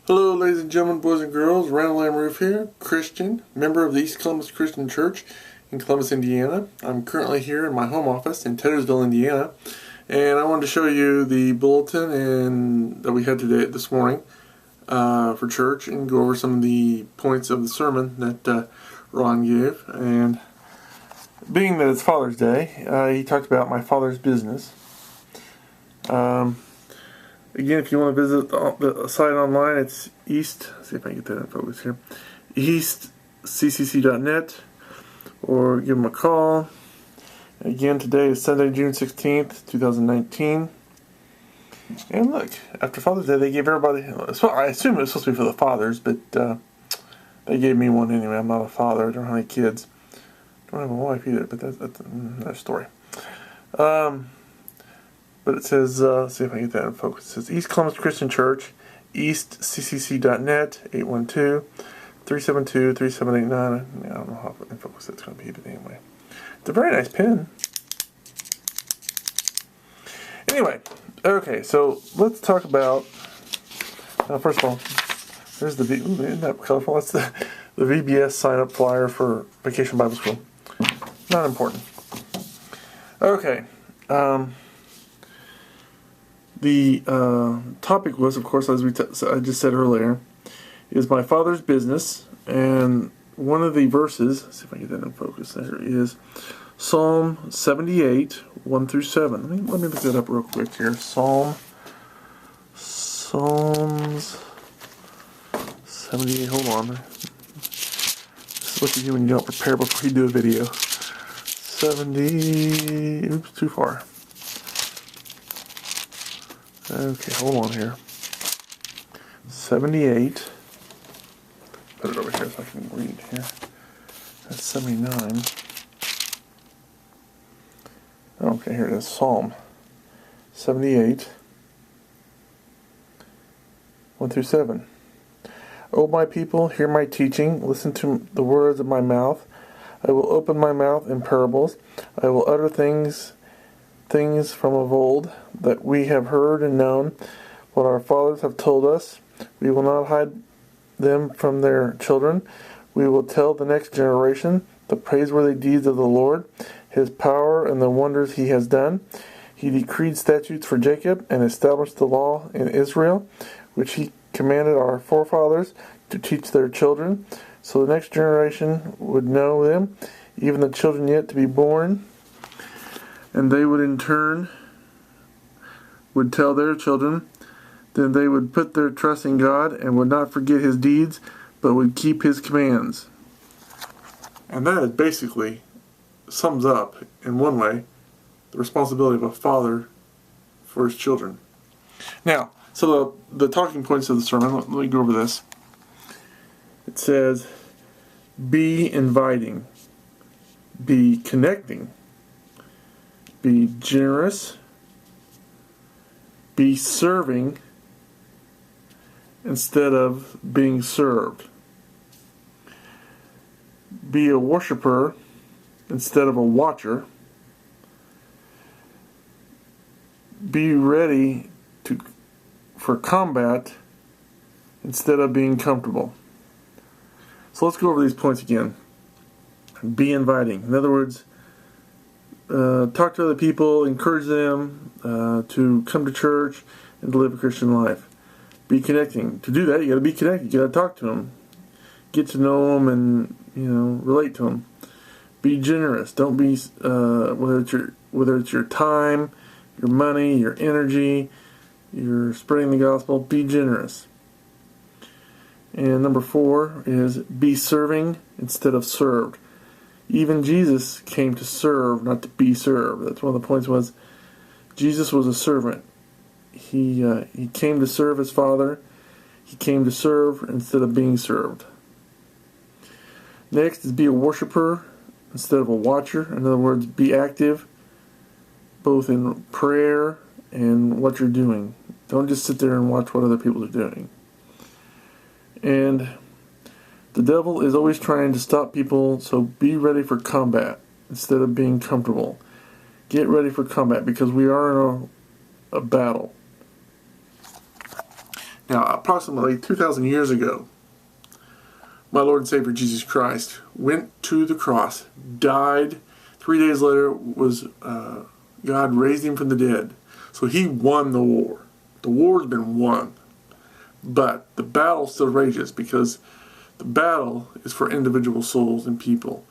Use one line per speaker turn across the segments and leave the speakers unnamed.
Hello, ladies and gentlemen, boys and girls. Randall Lamb Roof here, Christian, member of the East Columbus Christian Church in Columbus, Indiana. I'm currently here in my home office in Teddersville, Indiana, and I wanted to show you the bulletin that we had this morning for church and go over some of the points of the sermon that Ron gave. And being that it's Father's Day, he talked about my father's business. Again, if you want to visit the site online, it's see if I can get that in focus here, eastccc.net, or give them a call. Again, today is Sunday, June 16th, 2019. And look, after Father's Day, they gave everybody, I assume it was supposed to be for the fathers, but they gave me one anyway. I'm not a father. I don't have any kids. Don't have a wife either, but that's another story. But it says, let's see if I can get that in focus. It says East Columbus Christian Church, eastccc.net, 812-372-3789. I don't know how in focus that's going to be, but anyway. It's a very nice pen. Anyway, okay, so let's talk about, first of all, there's isn't that colorful? That's the VBS sign-up flyer for Vacation Bible School. Not important. Okay, the topic was, of course, as I just said earlier, is my father's business, and one of the verses, let's see if I can get that in focus, there is Psalm 78, 1 through 7. Let me look that up real quick here. Psalms 78, hold on. This is what you do when you don't prepare before you do a video. 70, oops, too far. Okay, hold on here. 78. Put it over here so I can read here. That's 79. Okay, here it is. Psalm 78, 1 through 7. O my people, hear my teaching. Listen to the words of my mouth. I will open my mouth in parables. I will utter things from of old that we have heard and known, what our fathers have told us. We will not hide them from their children. We will tell the next generation the praiseworthy deeds of the Lord, His power and the wonders He has done. He decreed statutes for Jacob and established the law in Israel, which He commanded our forefathers to teach their children, so the next generation would know them, even the children yet to be born. And they would in turn would tell their children. Then they would put their trust in God and would not forget His deeds, but would keep His commands. And that is basically sums up, in one way, the responsibility of a father for his children. Now, so the talking points of the sermon, let me go over this. It says, be inviting, be connecting, be generous, be serving instead of being served, be a worshiper instead of a watcher, be ready for combat instead of being comfortable. So let's go over these points again. Be inviting. In other words, talk to other people, encourage them to come to church and to live a Christian life. Be connecting. To do that, you got to be connected. You got to talk to them, get to know them, and relate to them. Be generous. Don't be whether it's your time, your money, your energy, you're spreading the gospel. Be generous. And number 4 is be serving instead of served. Even Jesus came to serve, not to be served. That's one of the points was Jesus was a servant. He came to serve His Father. He came to serve instead of being served. Next is be a worshiper instead of a watcher. In other words, be active both in prayer and what you're doing. Don't just sit there and watch what other people are doing. And the devil is always trying to stop people, so be ready for combat instead of being comfortable. Get ready for combat because we are in a battle. Now, approximately 2,000 years ago, my Lord and Savior Jesus Christ went to the cross, died. 3 days later, God raised him from the dead. So he won the war. The war's been won. But the battle still rages, because the battle is for individual souls and people.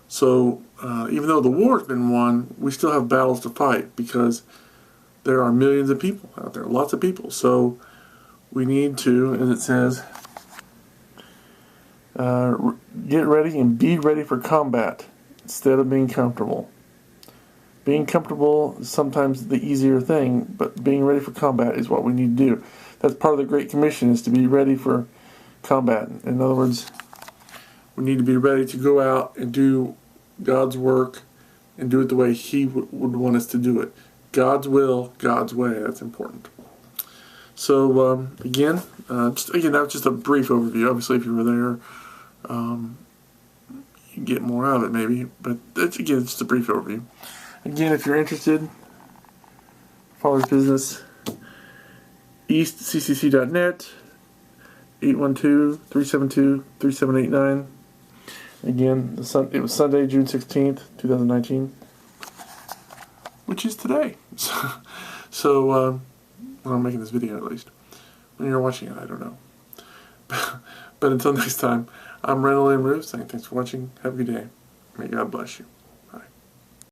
So even though the war's been won, we still have battles to fight, because there are millions of people out there, lots of people. So we need to, as it says, get ready and be ready for combat instead of being comfortable. Being comfortable is sometimes the easier thing, but being ready for combat is what we need to do. That's part of the Great Commission, is to be ready for combat. In other words, we need to be ready to go out and do God's work and do it the way He would want us to do it. God's will, God's way. That's important. So again, that was just a brief overview. Obviously, if you were there, you get more out of it maybe. But it's just a brief overview. Again, if you're interested, Father's Business, eastccc.net, 812-372-3789. Again, it was Sunday, June 16th, 2019, which is today. So when I'm making this video, at least. When you're watching it, I don't know. But until next time, I'm Randall M. Roos saying thanks for watching. Have a good day. May God bless you.